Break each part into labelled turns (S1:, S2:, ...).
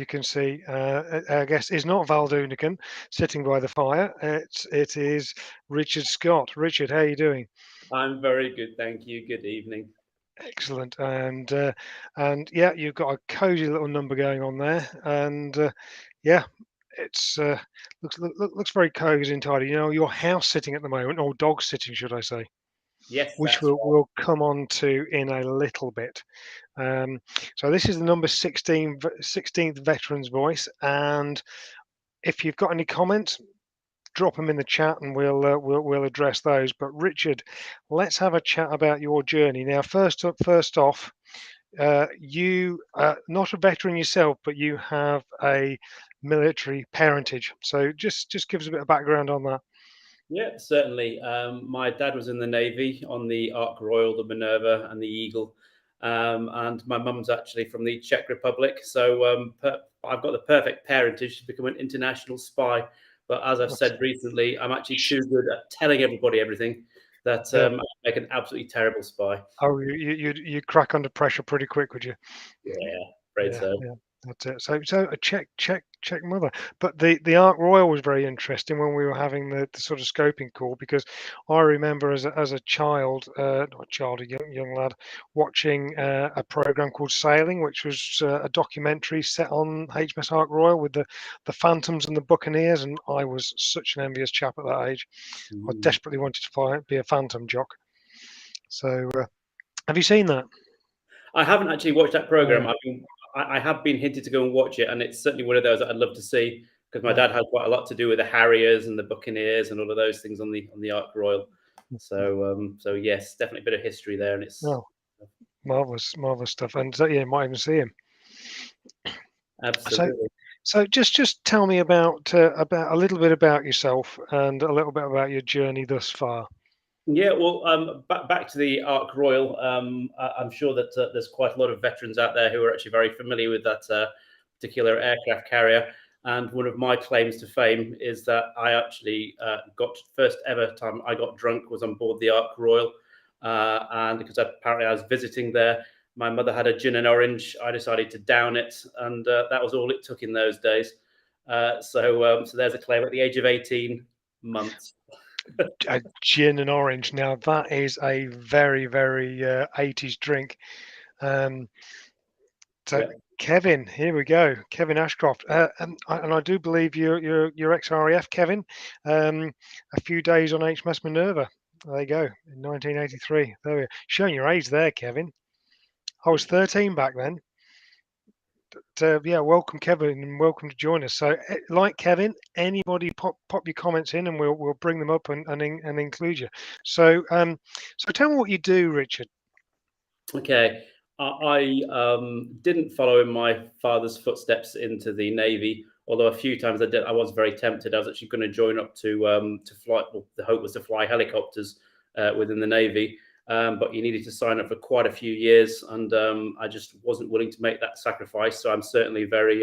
S1: you can see, I guess, is not Val Doonican sitting by the fire. It is Richard Scott. Richard, how are you doing?
S2: I'm very good, thank you. Good evening.
S1: Excellent. And yeah, you've got a cosy little number going on there, and yeah, it's looks very cozy and tidy. You know, your house sitting at the moment, or dog sitting, should I say,
S2: Yes,
S1: which
S2: that's
S1: we'll come on to in a little bit. Um, so this is the number 16, 16th Veterans Voice, and if you've got any comments, drop them in the chat, and we'll address those. But Richard, let's have a chat about your journey now. First off, you not a veteran yourself, but you have a military parentage. So just give us a bit of background on that.
S2: Yeah, certainly. My dad was in the Navy on the Ark Royal, the Minerva, and the Eagle. And my mum's actually from the Czech Republic. So I've got the perfect parentage to become an international spy. But as I've
S1: That's,
S2: said recently, I'm actually too good at telling everybody everything that
S1: yeah.
S2: I make an absolutely terrible spy.
S1: Oh, you crack under pressure pretty quick, would you?
S2: Yeah, afraid
S1: Yeah,
S2: so.
S1: yeah, that's it. So a Czech mother. But the Ark Royal was very interesting when we were having the sort of scoping call, because I remember as a child, not a child, a young lad, watching a program called Sailing, which was a documentary set on HMS Ark Royal with the Phantoms and the Buccaneers, and I was such an envious chap at that age. I
S2: Mm.
S1: desperately wanted to be a Phantom jock. So have you seen that?
S2: I haven't actually watched that program.
S1: Yeah,
S2: I have been hinted to go and watch it, and it's certainly one of those that I'd love to see because my
S1: yeah.
S2: dad had quite a lot to do with the Harriers and the Buccaneers and all of those things on the Ark Royal. So yes, definitely a bit of history there, and it's
S1: Oh, marvelous stuff. And so, yeah, you might even see him. So,
S2: absolutely.
S1: so just tell me about a little bit about yourself and a little bit about your journey thus far.
S2: Yeah, well, back to the Ark Royal. I'm sure that there's quite a lot of veterans out there who are actually very familiar with that particular aircraft carrier. And one of my claims to fame is that I actually got first ever time I got drunk was on board the Ark Royal, and because apparently I was visiting there, my mother had a gin and orange. I decided to down it, and that was all it took in those days. So there's a claim at the age of 18 months.
S1: A gin and orange. Now that is a very 80s drink. Um, so
S2: Yeah.
S1: Kevin, here we go. Kevin Ashcroft, and I do believe you're ex-RAF, Kevin. A few days on HMS Minerva. There you go, in 1983. There we are. Showing your age there, Kevin. I was 13 back then. Yeah, welcome Kevin, and welcome to join us. So, like Kevin, anybody pop your comments in, and we'll bring them up and include you. So tell me what you do, Richard.
S2: Okay. I didn't follow in my father's footsteps into the Navy, although a few times I did. I was very tempted. I was actually going to join up to fly. Well, the hope was to fly helicopters within the Navy, but you needed to sign up for quite a few years, and I just wasn't willing to make that sacrifice. So I'm certainly very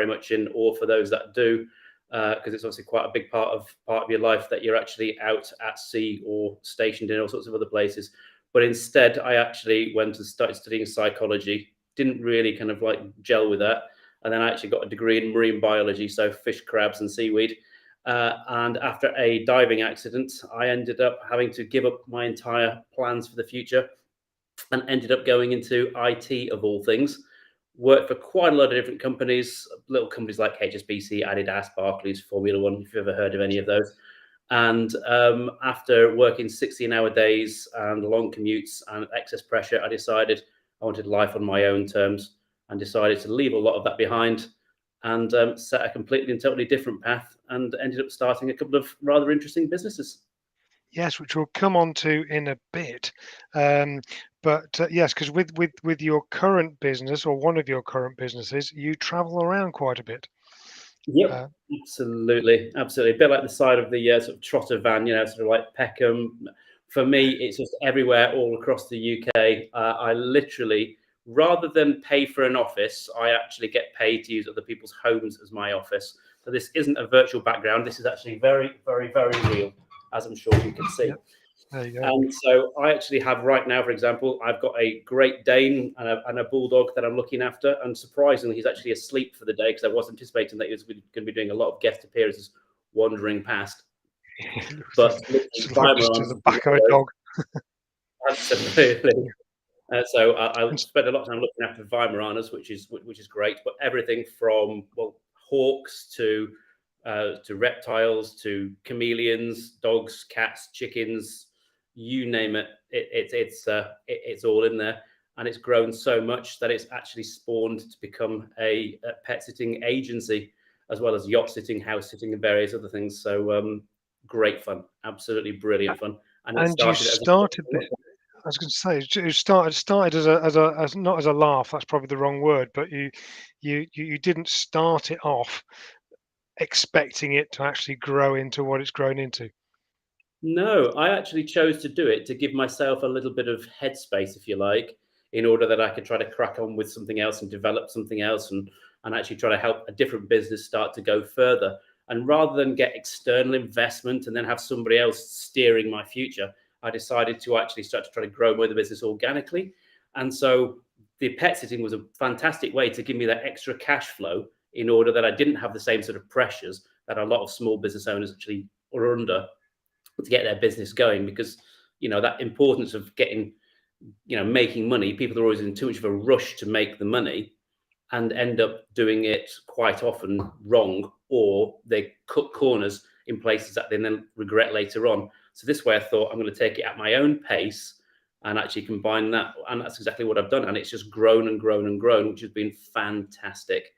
S2: much in awe for those that do, because it's obviously quite a big part of your life that you're actually out at sea or stationed in all sorts of other places. But instead, I actually went and started studying psychology. Didn't really kind of like gel with that. And then I actually got a degree in marine biology, so fish, crabs, and seaweed. And after a diving accident, I ended up having to give up my entire plans for the future and ended up going into IT of all things. Worked for quite a lot of different companies, little companies like HSBC, Adidas, Barclays, Formula One, if you've ever heard of any of those. And after working 16-hour days and long commutes and excess pressure, I decided I wanted life on my own terms and decided to leave a lot of that behind and set a completely and totally different path and ended up starting a couple of rather interesting businesses.
S1: Yes, which we'll come on to in a bit. But yes, because with your current business, or one of your current businesses, you travel around quite a bit.
S2: Yep,
S1: Uh,
S2: absolutely. A bit like the side of the sort of trotter van, sort of like Peckham. For me, it's just everywhere, all across the UK. I literally, rather than pay for an office, I actually get paid to use other people's homes as my office. So this isn't a virtual background. This is actually very real, as I'm sure you can see.
S1: yeah, There you go.
S2: And so I actually have right now, for example, I've got a Great Dane and a Bulldog that I'm looking after. And surprisingly, he's actually asleep for the day because I was anticipating that he was going to be doing a lot of guest appearances wandering past. But literally,
S1: Just like just
S2: Weimaran's
S1: to the back of a dog.
S2: absolutely. So I
S1: And
S2: spend a lot of time looking after Weimaraners, which is great. But everything from hawks to reptiles to chameleons, dogs, cats, chickens, you name it. It's all in there, and it's grown so much that it's actually spawned to become a pet sitting agency, as well as yacht sitting, house sitting, and various other things. So great fun, absolutely brilliant fun. And it
S1: and you
S2: started as
S1: started it. I was going to say it started as not as a laugh. That's probably the wrong word, but you didn't start it off expecting it to actually grow into what it's grown into.
S2: No, I actually chose to do it to give myself a little bit of headspace, if you like, in order that I could try to crack on with something else and develop something else and actually try to help a different business start to go further. And rather than get external investment and then have somebody else steering my future, I decided to actually start to try to grow the business organically. And so the pet sitting was a fantastic way to give me that extra cash flow in order that I didn't have the same sort of pressures that a lot of small business owners actually are under to get their business going, because that importance of getting making money, people are always in too much of a rush to make the money and end up doing it quite often wrong, or they cut corners in places that they then regret later on. So this way I thought I'm going to take it at my own pace and actually combine that, and that's exactly what I've done, and it's just grown and grown and grown, which has been fantastic.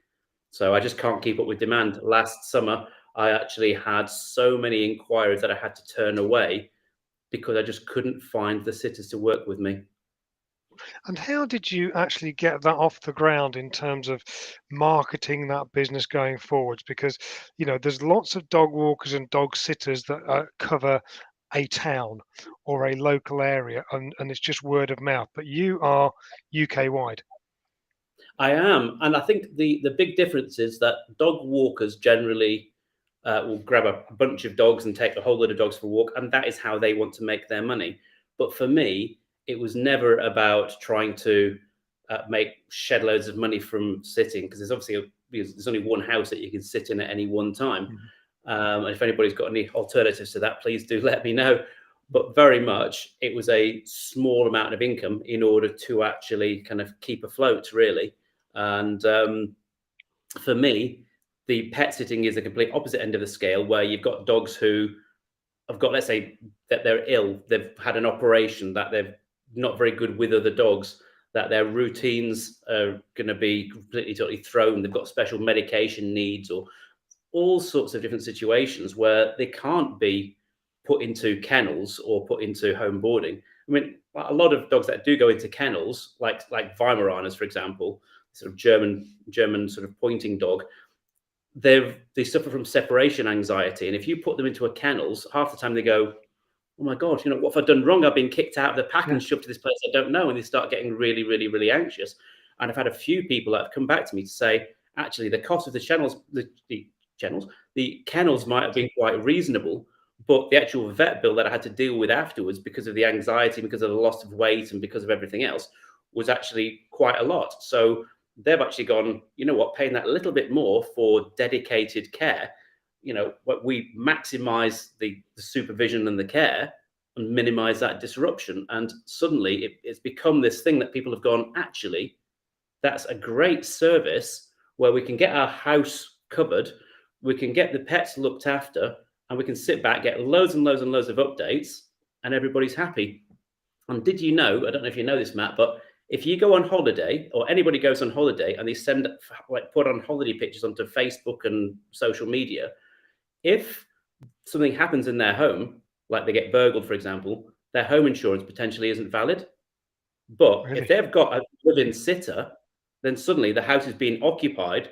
S2: So I just can't keep up with demand. Last summer I actually had so many inquiries that I had to turn away because I just couldn't find the sitters to work with me.
S1: And how did you actually get that off the ground in terms of marketing that business going forwards? Because, there's lots of dog walkers and dog sitters that cover a town or a local area, and it's just word of mouth. But you are UK wide.
S2: I am, and I think the big difference is that dog walkers generally will grab a bunch of dogs and take a whole lot of dogs for a walk, and that is how they want to make their money. But for me, it was never about trying to make shed loads of money from sitting, because there's only one house that you can sit in at any one time.
S1: Mhm.
S2: And if anybody's got any alternatives to that, please do let me know. But very much, it was a small amount of income in order to actually kind of keep afloat, really. And for me, the pet sitting is a complete opposite end of the scale, where you've got dogs who have got, let's say, that they're ill, they've had an operation, that they're not very good with other dogs, that their routines are going to be completely, totally thrown. They've got special medication needs, or all sorts of different situations where they can't be put into kennels or put into home boarding. I mean, a lot of dogs that do go into kennels, like Weimaraners, for example, sort of German sort of pointing dog, they suffer from separation anxiety, and if you put them into a kennels, half the time they go, "Oh my god, what have I done wrong? I've been kicked out of the pack
S1: Yeah.
S2: and shoved to this place I don't know," and they start getting really, really, really anxious. And I've had a few people that have come back to me to say, actually, the cost of the kennels might have been quite reasonable, but the actual vet bill that I had to deal with afterwards, because of the anxiety, because of the loss of weight, and because of everything else, was actually quite a lot. So they've actually gone, you know what, paying that little bit more for dedicated care, what we maximize the supervision and the care and minimize that disruption. And suddenly it's become this thing that people have gone, actually, that's a great service where we can get our house covered, we can get the pets looked after, and we can sit back, get loads and loads and loads of updates, and everybody's happy. And did you know, I don't know if you know this, Matt, but if you go on holiday, or anybody goes on holiday and they put on holiday pictures onto Facebook and social media, if something happens in their home, like they get burgled, for example, their home insurance potentially isn't valid. But if
S1: Really?
S2: they've got a live-in sitter, then suddenly the house is being occupied,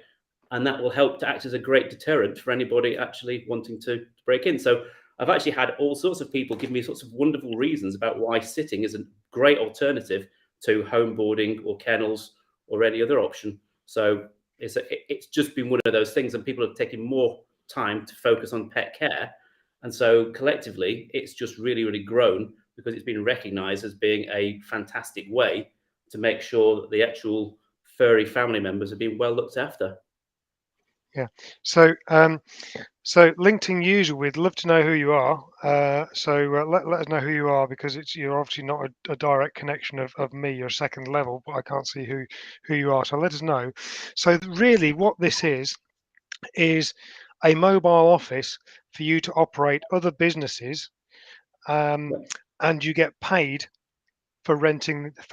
S2: and that will help to act as a great deterrent for anybody actually wanting to break in. So I've actually had all sorts of people give me sorts of wonderful reasons about why sitting is a great alternative to home boarding or kennels or any other option. So it's just been one of those things, and people have taken more time to focus on pet care. And so collectively, it's just really, really grown because it's been recognised as being a fantastic way to make sure that the actual furry family members are being well looked after.
S1: Yeah. So LinkedIn user, we'd love to know who you are. Let us know who you are, because you're obviously not a direct connection of me. You're second level, but I can't see who you are. So let us know. So really, what this is a mobile office for you to operate other businesses,
S2: Yeah,
S1: and you get paid for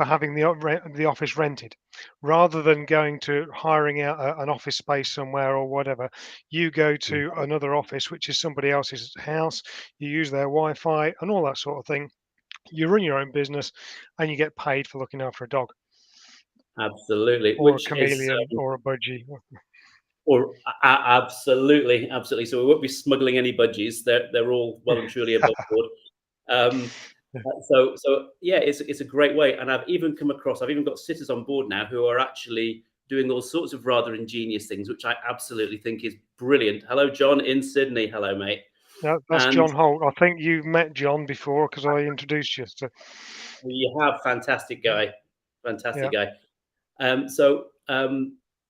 S1: having the office rented, rather than going to hiring out an office space somewhere or whatever. You go to another office, which is somebody else's house. You use their Wi-Fi and all that sort of thing. You run your own business, and you get paid for looking after a dog
S2: absolutely.
S1: or a
S2: Which is
S1: chameleon or a budgie.
S2: or absolutely, absolutely. So we won't be smuggling any budgies. They're all well and truly above board. Um, so yeah, it's a great way, and I've even got sitters on board now who are actually doing all sorts of rather ingenious things, which I absolutely think is brilliant. Hello, John in Sydney. Hello, mate.
S1: That's
S2: And
S1: John Holt. I think you've met John before, because I introduced you to.
S2: you have fantastic guy, fantastic
S1: Yeah.
S2: guy. So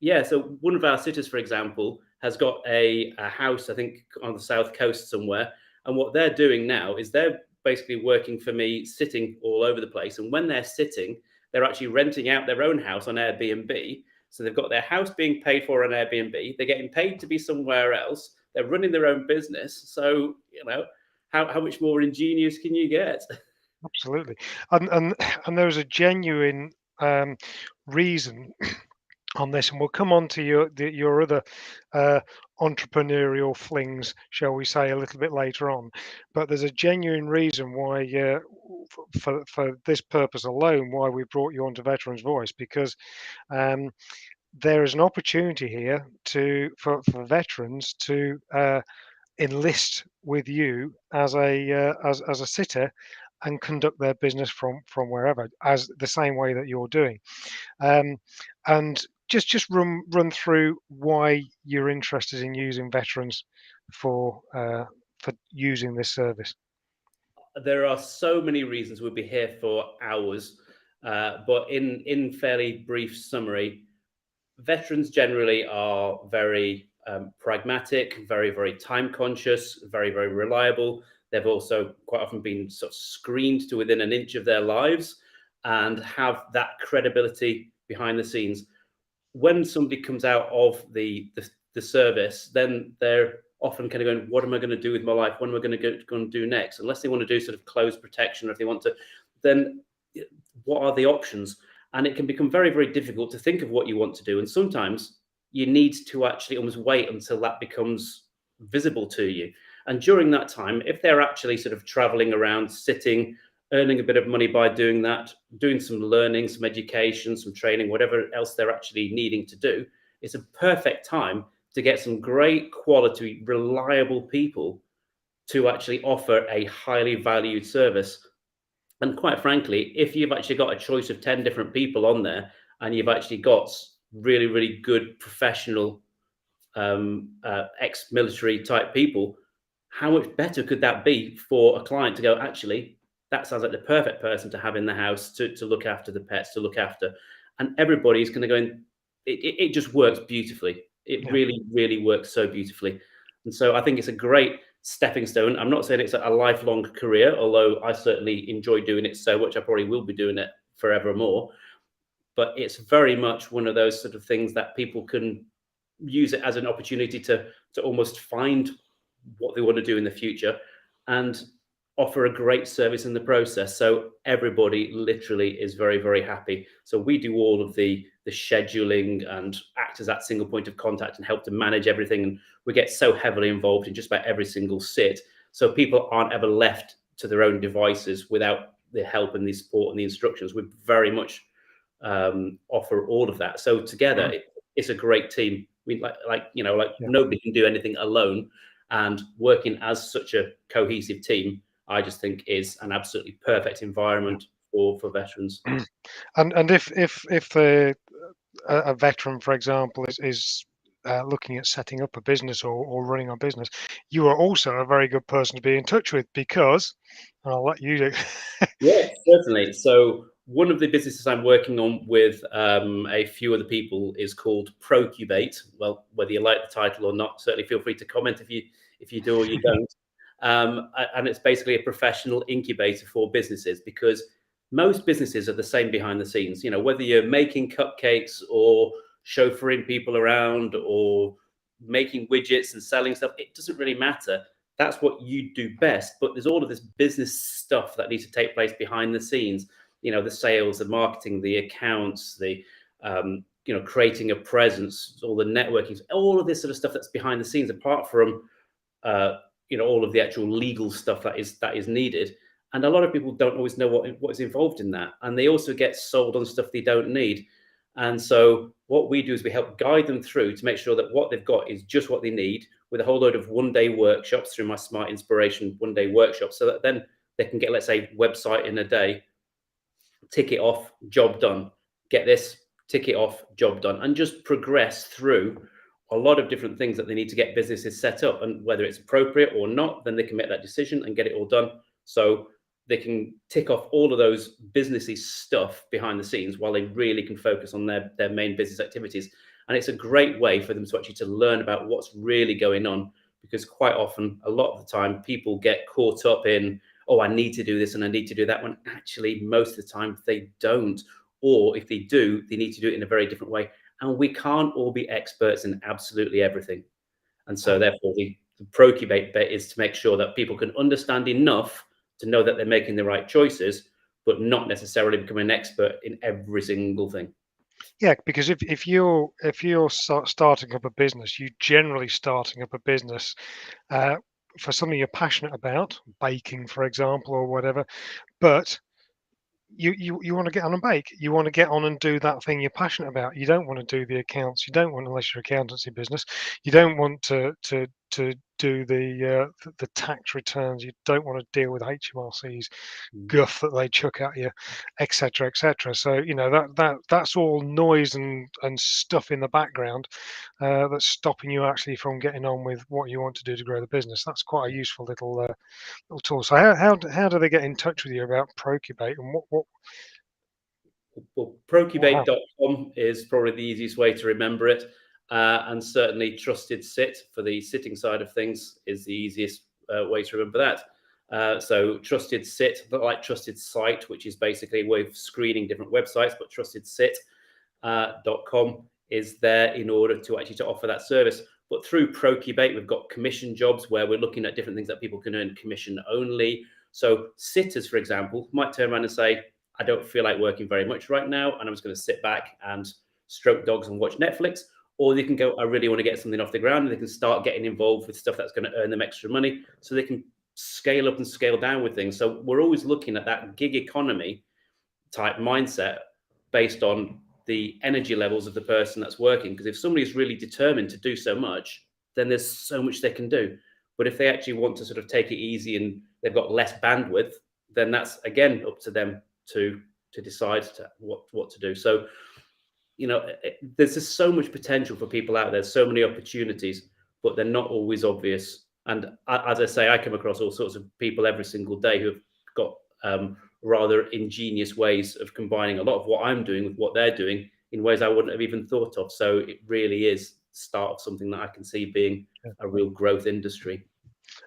S2: yeah, so one of our sitters, for example, has got a house, I think, on the south coast somewhere. And what they're doing now is they're basically working for me, sitting all over the place. And when they're sitting, they're actually renting out their own house on Airbnb. So they've got their house being paid for on Airbnb. They're getting paid to be somewhere else. They're running their own business. So, how much more ingenious can you get?
S1: Absolutely. And there was a genuine um, reason on this, and we'll come on to your other uh, entrepreneurial flings, shall we say, a little bit later on. But there's a genuine reason why, for this purpose alone, why we brought you onto Veterans Voice, because um, there is an opportunity here for veterans to enlist with you as a sitter, and conduct their business from wherever, as the same way that you're doing. Um, and just run through why you're interested in using veterans for using this service.
S2: There are so many reasons. We'd be here for hours, but in fairly brief summary, veterans generally are very pragmatic, very time conscious, very reliable. They've also quite often been sort of screened to within an inch of their lives and have that credibility behind the scenes. When somebody comes out of the service, then they're often kind of going, "What am I going to do with my life? What am I going to do next?" Unless they want to do sort of close protection, or if they want to, then what are the options? And it can become very difficult to think of what you want to do. And sometimes you need to actually almost wait until that becomes visible to you. And during that time, if they're actually sort of traveling around, sitting, earning a bit of money by doing that, doing some learning, some education, some training, whatever else they're actually needing to do, it's a perfect time to get some great quality, reliable people to actually offer a highly valued service. And quite frankly, if you've actually got a choice of 10 different people on there, and you've actually got really good professional ex-military type people, how much better could that be for a client to go, actually, that sounds like the perfect person to have in the house to look after the pets, to look after. And everybody's going to go in. It just works beautifully. It
S1: Yeah,
S2: really works so beautifully. And so I think it's a great stepping stone. I'm not saying it's a lifelong career, although I certainly enjoy doing it so much. I probably will be doing it forevermore. But it's very much one of those sort of things that people can use it as an opportunity to almost find what they want to do in the future and offer a great service in the process. So everybody literally is very happy. So we do all of the scheduling and act as that single point of contact and help to manage everything. And we get so heavily involved in just about every single sit. So people aren't ever left to their own devices without the help and the support and the instructions. We very much offer all of that. So together, it's a great team. We like
S1: yeah,
S2: nobody can do anything alone, and working as such a cohesive team, I just think is an absolutely perfect
S1: yeah.
S2: environment for veterans.
S1: And if a veteran, for example, is looking at setting up a business or running a business, you are also a very good person to be in touch with because, and I'll let you do.
S2: Yeah, certainly. So one of the businesses I'm working on with a few other people is called Procubate. Well, whether you like the title or not, certainly feel free to comment if you do or you don't. And it's basically a professional incubator for businesses, because most businesses are the same behind the scenes. You know, whether you're making cupcakes or chauffeuring people around or making widgets and selling stuff, it doesn't really matter. That's what you do best. But there's all of this business stuff that needs to take place behind the scenes. You know, the sales, the marketing, the accounts, the creating a presence, all the networking, all of this sort of stuff that's behind the scenes, apart from all of the actual legal stuff that is needed. And a lot of people don't always know what is involved in that, and they also get sold on stuff they don't need. And so what we do is we help guide them through to make sure that what they've got is just what they need, with a whole load of one-day workshops through my Smart Inspiration one-day workshops, so that then they can get, let's say, website in a day, tick it off, job done. Get this, tick it off, job done, and just progress through a lot of different things that they need to get businesses set up. And whether it's appropriate or not, then they can make that decision and get it all done. So they can tick off all of those businessy stuff behind the scenes while they really can focus on their main business activities. And it's a great way for them to actually to learn about what's really going on, because quite often, a lot of the time, people get caught up in, oh, I need to do this and I need to do that, when actually most of the time they don't. Or if they do, they need to do it in a very different way. And we can't all be experts in absolutely everything. And so therefore the Procubate bit is to make sure that people can understand enough to know that they're making the right choices, but not necessarily become an expert in every single thing.
S1: Yeah, because if you're starting up a business, you generally starting up a business uh, for something you're passionate about, baking, for example, or whatever. But you want to get on and bake. You want to get on and do that thing you're passionate about. You don't want to do the accounts. You don't want, unless you're accountancy business. You don't want to do the tax returns. You don't want to deal with HMRC's guff that they chuck at you, etc., etc. So that's all noise and stuff in the background that's stopping you actually from getting on with what you want to do to grow the business. That's quite a useful little tool. So how do they get in touch with you about Procubate and what
S2: Well,
S1: what happened?
S2: procubate.com is probably the easiest way to remember it. And certainly Trusted Sit for the sitting side of things is the easiest way to remember that. So Trusted Sit, not like Trusted Site, which is basically a way of screening different websites, but trustedsit.com is there in order to actually to offer that service. But through Procubate, we've got commission jobs where we're looking at different things that people can earn commission only. So sitters, for example, might turn around and say, I don't feel like working very much right now, and I'm just going to sit back and stroke dogs and watch Netflix. Or they can go, I really want to get something off the ground, and they can start getting involved with stuff that's going to earn them extra money, so they can scale up and scale down with things. So we're always looking at that gig economy type mindset based on the energy levels of the person that's working. Because if somebody's really determined to do so much, then there's so much they can do. But if they actually want to sort of take it easy and they've got less bandwidth, then that's again up to them to decide what to do. So there's just so much potential for people out there, so many opportunities, but they're not always obvious. And as I say, I come across all sorts of people every single day who have got rather ingenious ways of combining a lot of what I'm doing with what they're doing in ways I wouldn't have even thought of. So it really is the start of something that I can see being a real growth industry.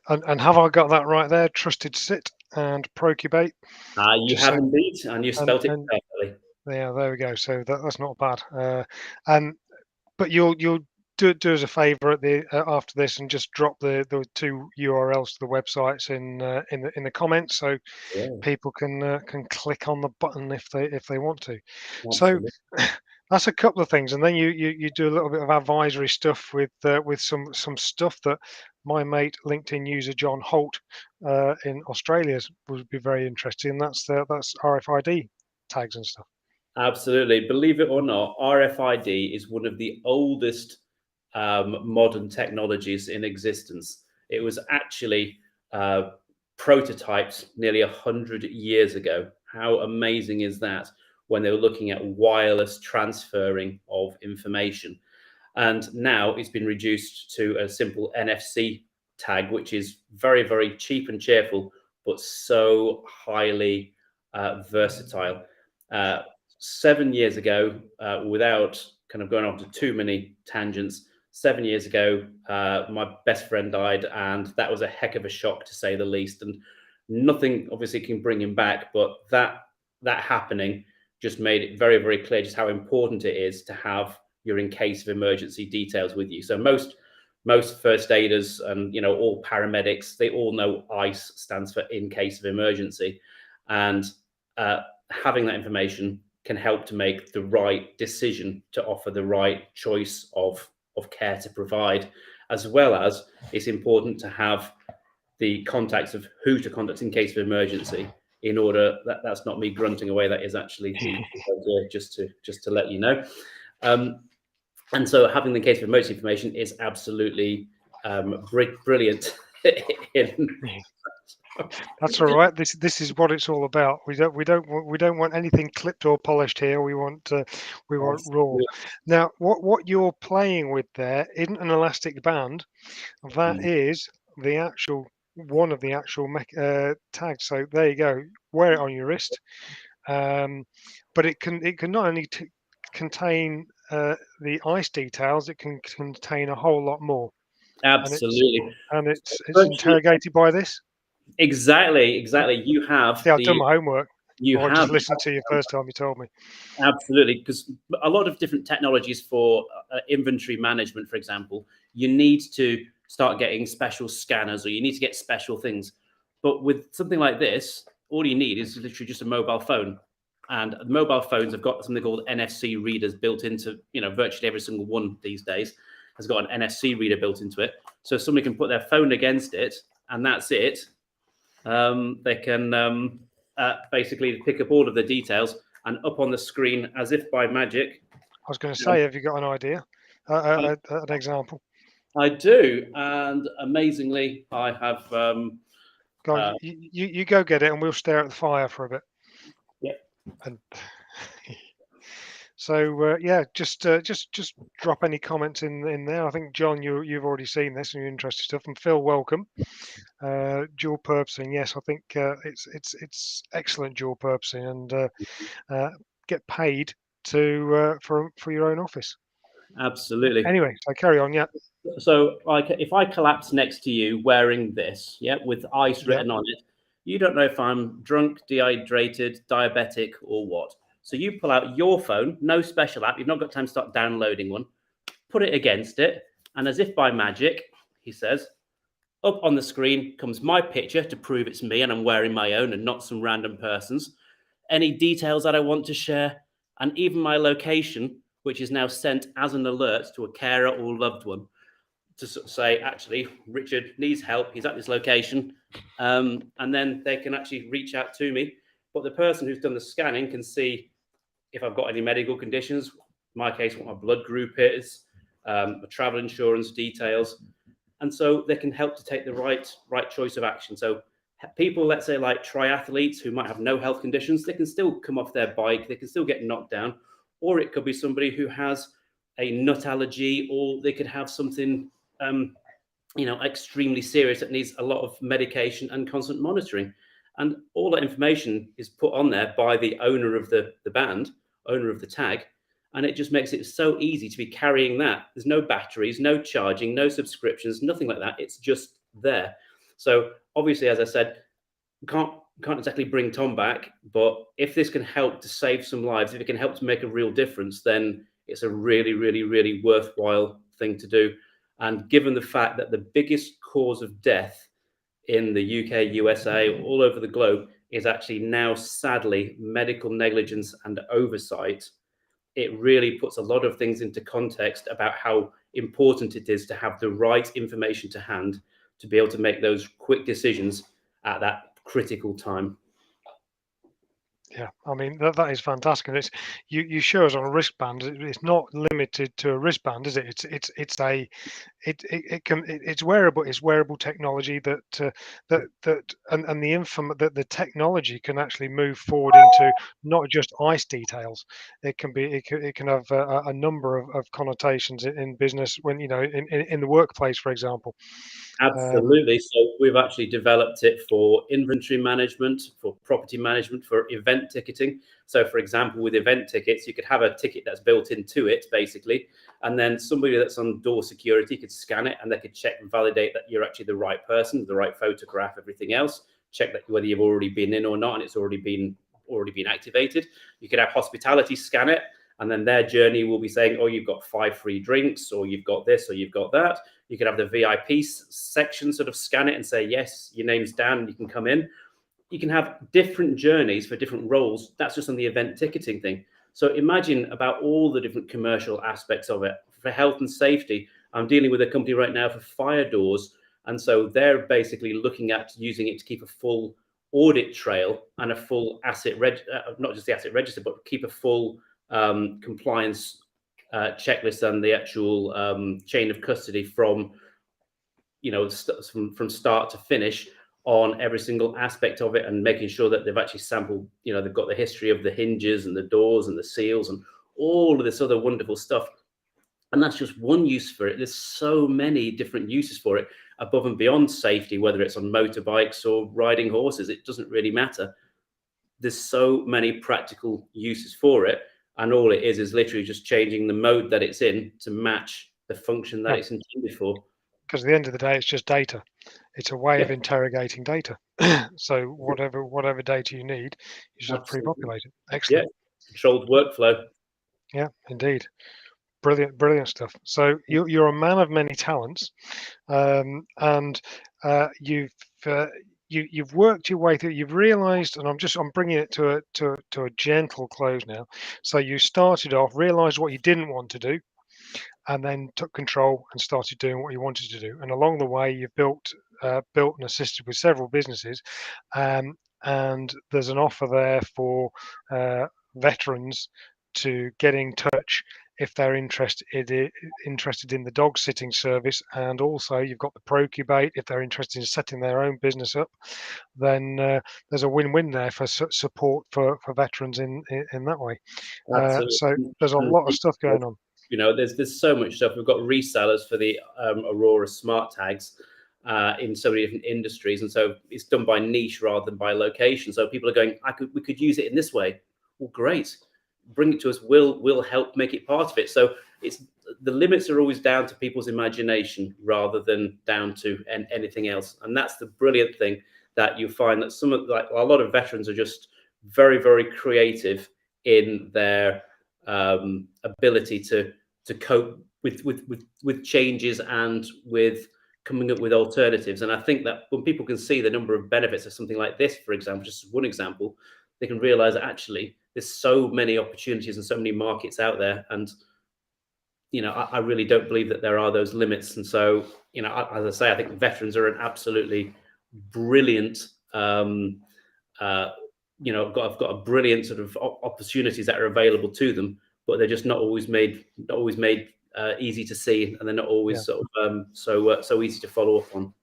S1: And have I got that right there? Trusted Sit and Procubate.
S2: You
S1: Just
S2: have
S1: so
S2: indeed, and you spelt it
S1: and
S2: perfectly.
S1: yeah, there we go. So that's not bad. And but you'll do us a favour at the after this and just drop the two URLs to the websites in the comments, so
S2: Yeah,
S1: people can click on the button if they want to. So
S2: absolutely.
S1: that's a couple of things, and then you do a little bit of advisory stuff with some stuff that my mate LinkedIn user John Holt in Australia would be very interested in. That's RFID tags and stuff.
S2: Absolutely. Believe it or not, RFID is one of the oldest modern technologies in existence. It was actually prototyped nearly 100 years ago. How amazing is that, when they were looking at wireless transferring of information? And now it's been reduced to a simple NFC tag, which is very, very cheap and cheerful, but so highly versatile. 7 years ago, without kind of going off to too many tangents, 7 years ago, my best friend died, and that was a heck of a shock, to say the least. And nothing obviously can bring him back, but that happening just made it very, very clear just how important it is to have your in case of emergency details with you. So most first aiders and all paramedics, they all know ICE stands for in case of emergency, and having that information can help to make the right decision to offer the right choice of care to provide, as well as it's important to have the contacts of who to contact in case of emergency. In order that's not me grunting away, that is actually the idea, just to let you know. And so having the case of emergency information is absolutely brilliant.
S1: That's all right. This is what it's all about. We don't want anything clipped or polished here. We want raw. Now, what you're playing with there isn't an elastic band. That is the actual one of the actual tags. So there you go. Wear it on your wrist. But it can not only contain the ICE details, it can contain a whole lot more.
S2: Absolutely.
S1: And it's interrogated by this.
S2: Exactly. You have.
S1: See, I've done my homework.
S2: I
S1: just listened to you first time you told me.
S2: Absolutely, because a lot of different technologies for inventory management, for example, you need to start getting special scanners, or you need to get special things. But with something like this, all you need is literally just a mobile phone. And mobile phones have got something called NFC readers built into, virtually every single one these days has got an NFC reader built into it. So somebody can put their phone against it, and that's it. They can basically pick up all of the details, and up on the screen, as if by magic.
S1: I was going to say, have you got an idea, an example?
S2: I do, and amazingly, I have.
S1: Go on, you go get it, and we'll stare at the fire for a bit.
S2: Yeah.
S1: And so yeah, just drop any comments in there. I think John, you've already seen this and you're interested stuff. And Phil, welcome. Dual purposing, yes, I think it's excellent dual purposing, and get paid for your own office.
S2: Absolutely.
S1: Anyway, so carry on. Yeah.
S2: So, if I collapse next to you wearing this, with ICE written on it, you don't know if I'm drunk, dehydrated, diabetic, or what. So you pull out your phone, no special app. You've not got time to start downloading one. Put it against it, and as if by magic, he says, up on the screen comes my picture to prove it's me and I'm wearing my own and not some random person's. Any details that I want to share, and even my location, which is now sent as an alert to a carer or loved one to say, actually, Richard needs help. He's at this location. And then they can actually reach out to me. But the person who's done the scanning can see if I've got any medical conditions, in my case, what my blood group is, my travel insurance details. And so they can help to take the right choice of action. So people, let's say like triathletes who might have no health conditions, they can still come off their bike, they can still get knocked down. Or it could be somebody who has a nut allergy, or they could have something extremely serious that needs a lot of medication and constant monitoring. And all that information is put on there by the owner of the band, owner of the tag, and it just makes it so easy to be carrying that. There's no batteries, no charging, no subscriptions, nothing like that. It's just there. So obviously, as I said, can't exactly bring Tom back, but if this can help to save some lives, if it can help to make a real difference, then it's a really, really, really worthwhile thing to do. And given the fact that the biggest cause of death in the UK, USA, all over the globe is actually now, sadly, medical negligence and oversight, it really puts a lot of things into context about how important it is to have the right information to hand to be able to make those quick decisions at that critical time.
S1: Yeah, I mean that is fantastic. And it's you show us on a wristband. It's not limited to a wristband, is it? It's a it's wearable. It's wearable technology and the that the technology can actually move forward into not just ice details. It can have a number of connotations in business when in the workplace, for example. Um,
S2: Absolutely. So we've actually developed it for inventory management, for property management, for event ticketing. So, for example, with event tickets, you could have a ticket that's built into it, basically, and then somebody that's on door security could scan it and they could check and validate that you're actually the right person, the right photograph, everything else. Check that whether you've already been in or not, and it's already been activated. You could have hospitality scan it, and then their journey will be saying, "Oh, you've got 5 free drinks, or you've got this, or you've got that." You could have the VIP section sort of scan it and say, yes, your name's Dan, you can come in. You can have different journeys for different roles. That's just on the event ticketing thing. So imagine about all the different commercial aspects of it. For health and safety, I'm dealing with a company right now for fire doors. And so they're basically looking at using it to keep a full audit trail and a full not just the asset register, but keep a full compliance checklist and the actual chain of custody from from start to finish on every single aspect of it, and making sure that they've actually sampled, they've got the history of the hinges and the doors and the seals and all of this other wonderful stuff. And that's just one use for it. There's so many different uses for it above and beyond safety, whether it's on motorbikes or riding horses, it doesn't really matter. There's so many practical uses for it, and all it is literally just changing the mode that it's in to match the function that
S1: yeah,
S2: it's intended for.
S1: because at the end of the day, it's just data. It's a way of
S2: Yeah,
S1: interrogating data. So whatever data you need, you just
S2: absolutely.
S1: pre-populate it.
S2: Yeah,
S1: Excellent.
S2: controlled workflow.
S1: Yeah, indeed. Brilliant stuff. So you're a man of many talents, and you've you've worked your way through. You've realised, and I'm bringing it to a gentle close now. So you started off, realised what you didn't want to do, and then took control and started doing what you wanted to do. And along the way, you've built and assisted with several businesses, um, and there's an offer there for veterans to get in touch if they're interested in the dog sitting service, and also you've got the Procubate if they're interested in setting their own business up. Then there's a win-win there for support for veterans in that way.
S2: Absolutely.
S1: So there's a
S2: And
S1: lot of stuff going on.
S2: there's so much stuff. We've got resellers for the Aurora smart tags in so many different industries, and so it's done by niche rather than by location. So people are going, we could use it in this way. Well, great, bring it to us. We'll help make it part of it. So it's the limits are always down to people's imagination rather than down to anything else. And that's the brilliant thing, that you find that a lot of veterans are just very, very creative in their ability to cope with changes and with coming up with alternatives. And I think that when people can see the number of benefits of something like this, for example, just one example, they can realize that actually there's so many opportunities and so many markets out there. And I really don't believe that there are those limits. And so, as I say, I think veterans are an absolutely brilliant have got a brilliant sort of opportunities that are available to them, but they're just not always made easy to see, and they're not always
S1: Yeah.
S2: sort of so easy to follow up on.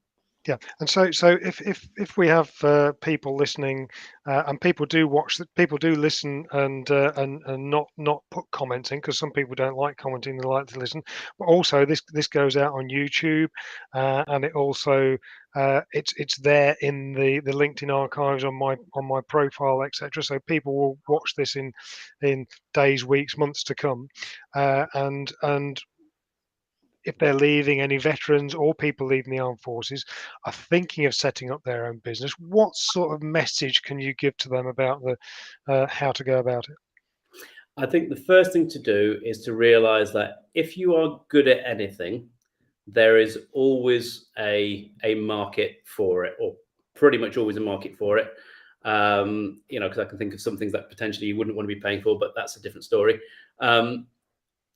S1: Yeah, and so if we have people listening, and people do people do listen and not put comments in, because some people don't like commenting, they like to listen. But also this goes out on YouTube, and it also it's there in the LinkedIn archives on my profile, etc. So people will watch this in days, weeks, months to come, and if they're leaving, any veterans or people leaving the armed forces are thinking of setting up their own business, what sort of message can you give to them about the how to go about it?
S2: I think the first thing to do is to realize that if you are good at anything, there is always a market for it, or pretty much always a market for it. Because I can think of some things that potentially you wouldn't want to be paying for, but that's a different story.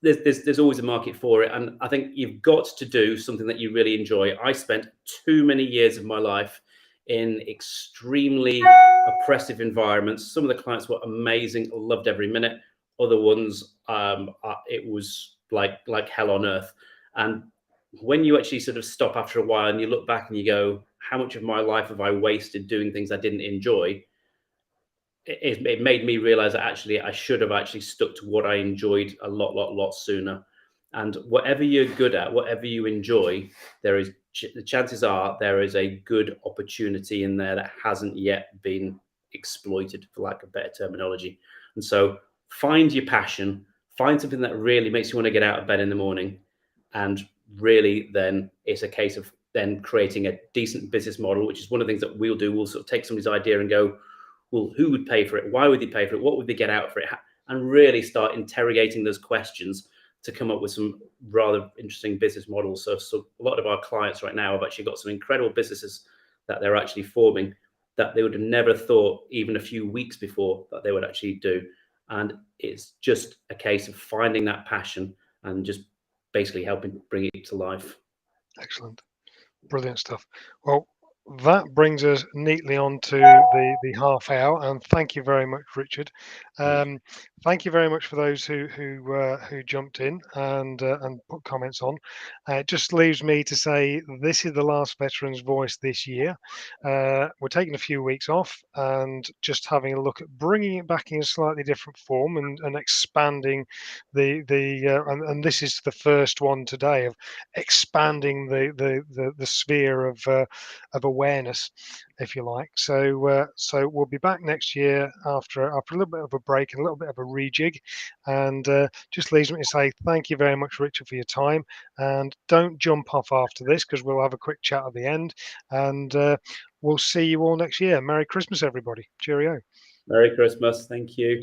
S2: There's always a market for it, and I think you've got to do something that you really enjoy. I spent too many years of my life in extremely oppressive environments. Some of the clients were amazing, loved every minute. Other ones, it was like hell on earth. And when you actually sort of stop after a while and you look back and you go, how much of my life have I wasted doing things I didn't enjoy? It made me realize that actually I should have actually stuck to what I enjoyed a lot sooner. And whatever you're good at, whatever you enjoy, there is the chances are there is a good opportunity in there that hasn't yet been exploited, for lack of better terminology. And so find your passion, find something that really makes you want to get out of bed in the morning, and really then it's a case of then creating a decent business model, which is one of the things that we'll do. We'll sort of take somebody's idea and go, well, who would pay for it? Why would they pay for it? What would they get out for it? And really start interrogating those questions to come up with some rather interesting business models. So a lot of our clients right now have actually got some incredible businesses that they're actually forming that they would have never thought even a few weeks before that they would actually do. And it's just a case of finding that passion and just basically helping bring it to life.
S1: Excellent. Brilliant stuff. Well, that brings us neatly on to the half hour, and thank you very much, Richard. Thank you very much for those who jumped in and put comments on. It just leaves me to say this is the last Veterans Voice this year. We're taking a few weeks off and just having a look at bringing it back in a slightly different form and expanding and this is the first one today of expanding the sphere of awareness, if you like. So we'll be back next year after a little bit of a break and a little bit of a rejig, and just leaves me to say thank you very much, Richard, for your time. And don't jump off after this because we'll have a quick chat at the end, and we'll see you all next year. Merry Christmas, everybody. Cheerio.
S2: Merry Christmas. Thank you.